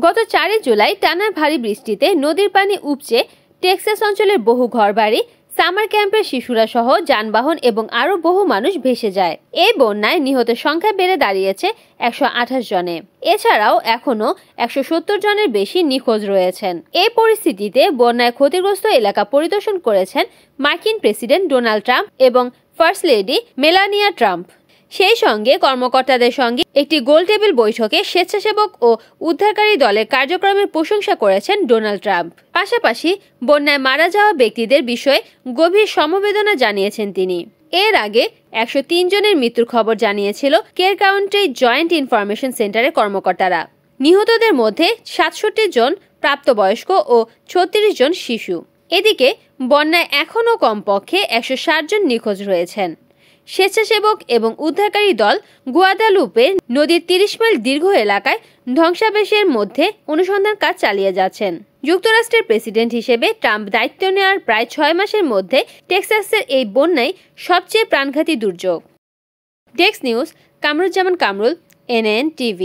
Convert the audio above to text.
গত 4 জুলাই টানা ভারী বৃষ্টিতে নদীর পানি উপচে টেক্সাস অঞ্চলের বহু ঘরবাড়ি, সামার ক্যাম্পের শিশুরা সহ যানবাহন এবং আরও বহু মানুষ ভেসে যায়। এই বন্যায় নিহতের সংখ্যা বেড়ে দাঁড়িয়েছে 128 জনে। এছাড়াও এখনও 170 জনের বেশি নিখোঁজ রয়েছেন। এই পরিস্থিতিতে বন্যায় ক্ষতিগ্রস্ত এলাকা পরিদর্শন করেছেন মার্কিন প্রেসিডেন্ট ডোনাল্ড ট্রাম্প এবং ফার্স্ট লেডি মেলানিয়া ট্রাম্প। সেই সঙ্গে কর্মকর্তাদের সঙ্গে একটি গোলটেবিল বৈঠকে স্বেচ্ছাসেবক ও উদ্ধারকারী দলের কার্যক্রমের প্রশংসা করেছেন ডোনাল্ড ট্রাম্প। পাশাপাশি বন্যায় মারা যাওয়া ব্যক্তিদের বিষয়ে গভীর সমবেদনা জানিয়েছেন তিনি। এর আগে 103 জনের মৃত্যুর খবর জানিয়েছিল কের কাউন্টি জয়েন্ট ইনফরমেশন সেন্টারের কর্মকর্তারা। নিহতদের মধ্যে 67 জন প্রাপ্তবয়স্ক ও 36 জন শিশু। এদিকে বন্যায় এখনও কমপক্ষে 160 জন নিখোঁজ রয়েছেন। স্বেচ্ছাসেবক এবং উদ্ধারকারী দল গুয়াদালুপে নদীর 30 মাইল দীর্ঘ এলাকায় ধ্বংসাবশেষের মধ্যে অনুসন্ধান কাজ চালিয়ে যাচ্ছেন। যুক্তরাষ্ট্রের প্রেসিডেন্ট হিসেবে ট্রাম্প দায়িত্ব নেওয়ার প্রায় 6 মাসের মধ্যে টেক্সাসের এই বন্যাই সবচেয়ে প্রাণঘাতী দুর্যোগ। Desk news, Kamruzzaman Kamrul, NN TV।